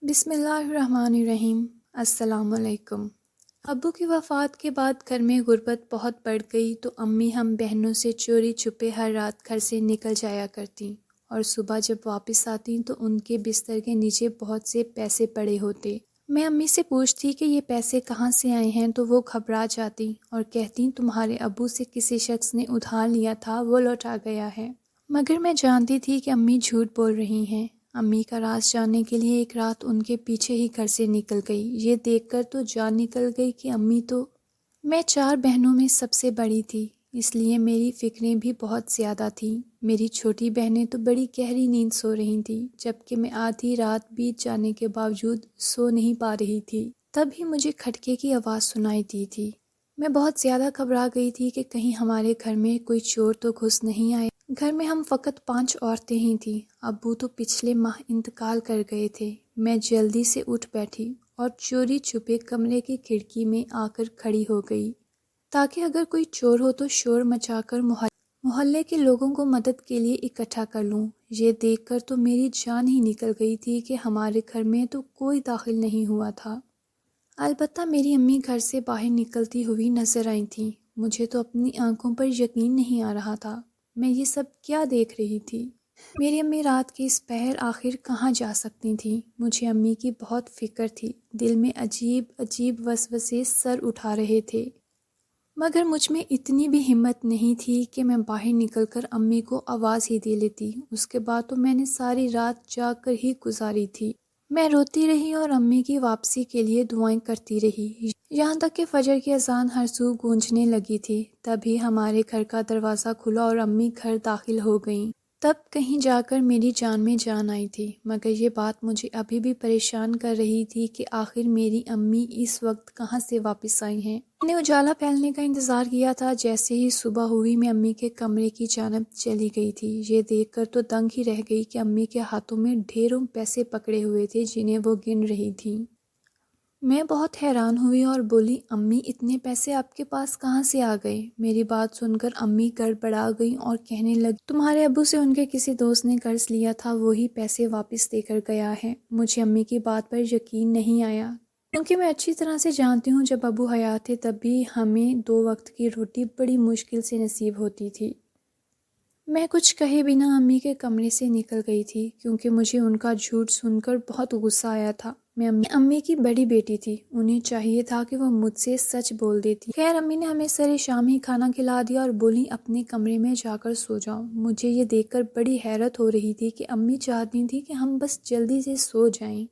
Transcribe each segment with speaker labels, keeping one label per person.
Speaker 1: بسم اللہ الرحمن الرحیم۔ السلام علیکم۔ ابو کی وفات کے بعد گھر میں غربت بہت بڑھ گئی تو امی ہم بہنوں سے چوری چھپے ہر رات گھر سے نکل جایا کرتیں، اور صبح جب واپس آتیں تو ان کے بستر کے نیچے بہت سے پیسے پڑے ہوتے۔ میں امی سے پوچھتی کہ یہ پیسے کہاں سے آئے ہیں تو وہ گھبرا جاتی اور کہتی تمہارے ابو سے کسی شخص نے ادھار لیا تھا، وہ لوٹا گیا ہے۔ مگر میں جانتی تھی کہ امی جھوٹ بول رہی ہیں۔ امی کا راز جاننے کے لیے ایک رات ان کے پیچھے ہی گھر سے نکل گئی۔ یہ دیکھ کر تو جان نکل گئی کہ امی تو… میں 4 بہنوں میں سب سے بڑی تھی، اس لیے میری فکریں بھی بہت زیادہ تھیں۔ میری چھوٹی بہنیں تو بڑی گہری نیند سو رہی تھیں، جبکہ میں آدھی رات بیت جانے کے باوجود سو نہیں پا رہی تھی۔ تب ہی مجھے کھٹکے کی آواز سنائی دی تھی۔ میں بہت زیادہ گھبرا گئی تھی کہ کہیں ہمارے گھر میں کوئی چور تو گھس نہیں آئے۔ گھر میں ہم فقط 5 عورتیں ہی تھیں۔ ابو تو پچھلے ماہ انتقال کر گئے تھے۔ میں جلدی سے اٹھ بیٹھی اور چوری چھپے کمرے کی کھڑکی میں آ کر کھڑی ہو گئی، تاکہ اگر کوئی چور ہو تو شور مچا کر محلے کے لوگوں کو مدد کے لیے اکٹھا کر لوں۔ یہ دیکھ کر تو میری جان ہی نکل گئی تھی کہ ہمارے گھر میں تو کوئی داخل نہیں ہوا تھا۔ البتہ میری امی گھر سے باہر نکلتی ہوئی نظر آئی تھیں۔ مجھے تو اپنی آنکھوں پر یقین نہیں آ رہا تھا۔ میں یہ سب کیا دیکھ رہی تھی؟ میری امی رات کے اس پہر آخر کہاں جا سکتی تھیں؟ مجھے امی کی بہت فکر تھی۔ دل میں عجیب عجیب وسوسے سر اٹھا رہے تھے، مگر مجھ میں اتنی بھی ہمت نہیں تھی کہ میں باہر نکل کر امی کو آواز ہی دے لیتی۔ اس کے بعد تو میں نے ساری رات جاگ کر ہی گزاری تھی۔ میں روتی رہی اور امی کی واپسی کے لیے دعائیں کرتی رہی، یہاں تک کہ فجر کی اذان ہر سو گونجنے لگی تھی۔ تبھی ہمارے گھر کا دروازہ کھلا اور امی گھر داخل ہو گئیں۔ تب کہیں جا کر میری جان میں جان آئی تھی، مگر یہ بات مجھے ابھی بھی پریشان کر رہی تھی کہ آخر میری امی اس وقت کہاں سے واپس آئی ہیں۔ میں نے اجالا پھیلنے کا انتظار کیا تھا۔ جیسے ہی صبح ہوئی میں امی کے کمرے کی جانب چلی گئی تھی۔ یہ دیکھ کر تو دنگ ہی رہ گئی کہ امی کے ہاتھوں میں ڈھیروں پیسے پکڑے ہوئے تھے جنہیں وہ گن رہی تھیں۔ میں بہت حیران ہوئی اور بولی، امی اتنے پیسے آپ کے پاس کہاں سے آ گئے؟ میری بات سن کر امی گڑبڑا گئیں اور کہنے لگی، تمہارے ابو سے ان کے کسی دوست نے قرض لیا تھا، وہی پیسے واپس دے کر گیا ہے۔ مجھے امی کی بات پر یقین نہیں آیا، کیونکہ میں اچھی طرح سے جانتی ہوں جب ابو حیات تھے تب بھی ہمیں 2 وقت کی روٹی بڑی مشکل سے نصیب ہوتی تھی۔ میں کچھ کہے بنا امی کے کمرے سے نکل گئی تھی، کیونکہ مجھے ان کا جھوٹ سن کر بہت غصہ آیا تھا۔ میں امی کی بڑی بیٹی تھی، انہیں چاہیے تھا کہ وہ مجھ سے سچ بول دیتی۔ خیر امی نے ہمیں سر شام ہی کھانا کھلا دیا اور بولی، اپنے کمرے میں جا کر سو جاؤ۔ مجھے یہ دیکھ کر بڑی حیرت ہو رہی تھی کہ امی چاہتی تھی کہ ہم بس جلدی سے سو جائیں۔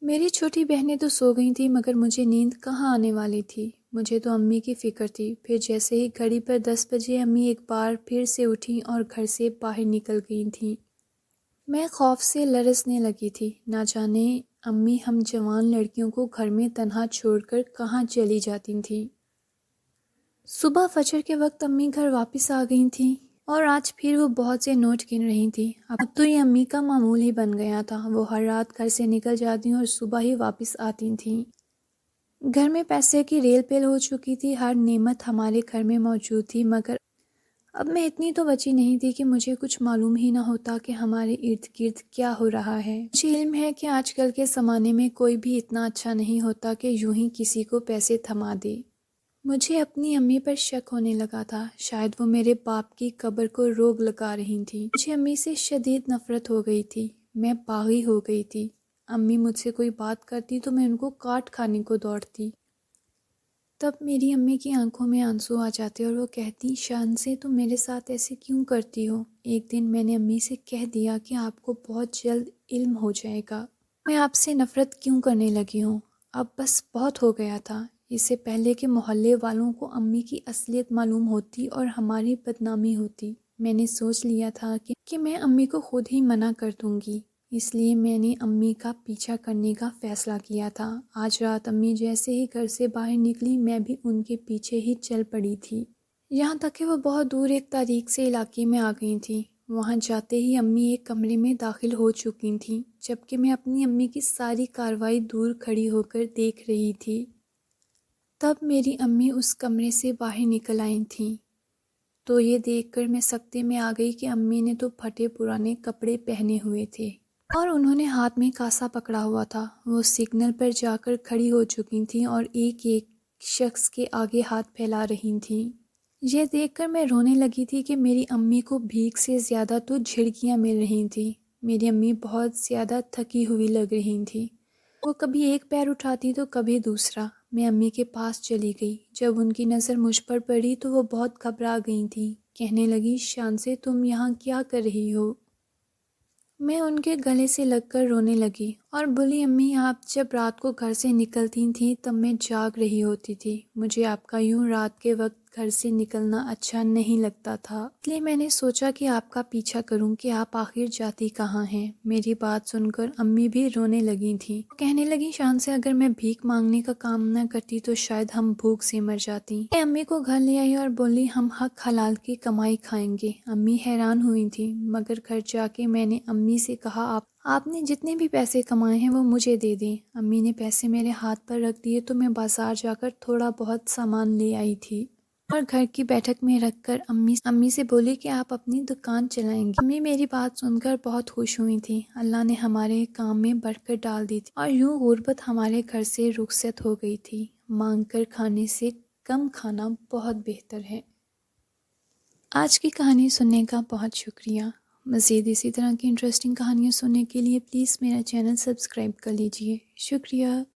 Speaker 1: میری چھوٹی بہنیں تو سو گئی تھیں، مگر مجھے نیند کہاں آنے والی تھی۔ مجھے تو امی کی فکر تھی۔ پھر جیسے ہی گھڑی پر 10 بجے امی ایک بار پھر سے اٹھیں اور گھر سے باہر نکل گئی تھیں۔ میں خوف سے لرزنے لگی تھی، نہ جانے امی ہم جوان لڑکیوں کو گھر میں تنہا چھوڑ کر کہاں چلی جاتی تھیں۔ صبح فجر کے وقت امی گھر واپس آ گئی تھیں اور آج پھر وہ بہت سے نوٹ گن رہی تھیں۔ اب تو یہ امی کا معمول ہی بن گیا تھا، وہ ہر رات گھر سے نکل جاتی اور صبح ہی واپس آتی تھیں۔ گھر میں پیسے کی ریل پیل ہو چکی تھی، ہر نعمت ہمارے گھر میں موجود تھی، مگر اب میں اتنی تو بچی نہیں تھی کہ مجھے کچھ معلوم ہی نہ ہوتا کہ ہمارے ارد گرد کیا ہو رہا ہے۔ مجھے علم ہے کہ آج کل کے زمانے میں کوئی بھی اتنا اچھا نہیں ہوتا کہ یوں ہی کسی کو پیسے تھما دے۔ مجھے اپنی امی پر شک ہونے لگا تھا، شاید وہ میرے باپ کی قبر کو روگ لگا رہی تھیں۔ مجھے امی سے شدید نفرت ہو گئی تھی، میں باغی ہو گئی تھی۔ امی مجھ سے کوئی بات کرتی تو میں ان کو کاٹ کھانے کو دوڑتی۔ تب میری امی کی آنکھوں میں آنسو آ جاتے اور وہ کہتی، شان سے تم میرے ساتھ ایسے کیوں کرتی ہو؟ ایک دن میں نے امی سے کہہ دیا کہ آپ کو بہت جلد علم ہو جائے گا، میں آپ سے نفرت کیوں کرنے لگی ہوں۔ اب بس بہت ہو گیا تھا، اس سے پہلے کہ محلے والوں کو امی کی اصلیت معلوم ہوتی اور ہماری بدنامی ہوتی۔ میں نے سوچ لیا تھا کہ میں امی کو خود ہی منع کر دوں گی، اس لیے میں نے امی کا پیچھا کرنے کا فیصلہ کیا تھا۔ آج رات امی جیسے ہی گھر سے باہر نکلی میں بھی ان کے پیچھے ہی چل پڑی تھی، یہاں تک کہ وہ بہت دور ایک تاریک سے علاقے میں آ گئی تھیں۔ وہاں جاتے ہی امی ایک کمرے میں داخل ہو چکی تھیں، جبکہ میں اپنی امی کی ساری کارروائی دور کھڑی ہو کر دیکھ رہی تھی۔ تب میری امی اس کمرے سے باہر نکل آئی تھیں، تو یہ دیکھ کر میں سکتے میں آ گئی کہ امی نے تو پھٹے پرانے کپڑے پہنے ہوئے تھے۔ اور انہوں نے ہاتھ میں کاسا پکڑا ہوا تھا۔ وہ سگنل پر جا کر کھڑی ہو چکی تھیں اور ایک ایک شخص کے آگے ہاتھ پھیلا رہی تھیں۔ یہ دیکھ کر میں رونے لگی تھی کہ میری امی کو بھیک سے زیادہ تو جھڑکیاں مل رہی تھیں۔ میری امی بہت زیادہ تھکی ہوئی لگ رہی تھیں۔ وہ کبھی ایک پیر اٹھاتی تو کبھی دوسرا۔ میں امی کے پاس چلی گئی۔ جب ان کی نظر مجھ پر پڑی تو وہ بہت گھبرا گئی تھیں۔ کہنے لگی، شانزے تم یہاں کیا کر رہی ہو؟ میں ان کے گلے سے لگ کر رونے لگی اور بولی، امی آپ جب رات کو گھر سے نکلتی تھیں تب میں جاگ رہی ہوتی تھی۔ مجھے آپ کا یوں رات کے وقت گھر سے نکلنا اچھا نہیں لگتا تھا، اس لیے میں نے سوچا کہ آپ کا پیچھا کروں کہ آپ آخر جاتی کہاں ہیں۔ میری بات سن کر امی بھی رونے لگی تھیں۔ کہنے لگی، شانزے اگر میں بھیک مانگنے کا کام نہ کرتی تو شاید ہم بھوک سے مر جاتی۔ میں امی کو گھر لے آئی اور بولی، ہم حق حلال کی کمائی کھائیں گے۔ امی حیران ہوئی تھیں، مگر گھر جا کے میں نے امی سے کہا، آپ نے جتنے بھی پیسے کمائے ہیں وہ مجھے دے دیں۔ امی نے پیسے میرے ہاتھ پر رکھ دیے تو میں بازار جا کر تھوڑا بہت سامان لے آئی تھی اور گھر کی بیٹھک میں رکھ کر امی سے بولی کہ آپ اپنی دکان چلائیں گی۔ امی میری بات سن کر بہت خوش ہوئی تھی۔ اللہ نے ہمارے کام میں برکت ڈال دی تھی اور یوں غربت ہمارے گھر سے رخصت ہو گئی تھی۔ مانگ کر کھانے سے کم کھانا بہت بہتر ہے۔ آج کی کہانی سننے کا بہت شکریہ۔ مزید اسی طرح کی انٹرسٹنگ کہانیاں سننے کے لیے پلیز میرا چینل سبسکرائب کر لیجئے۔ شکریہ۔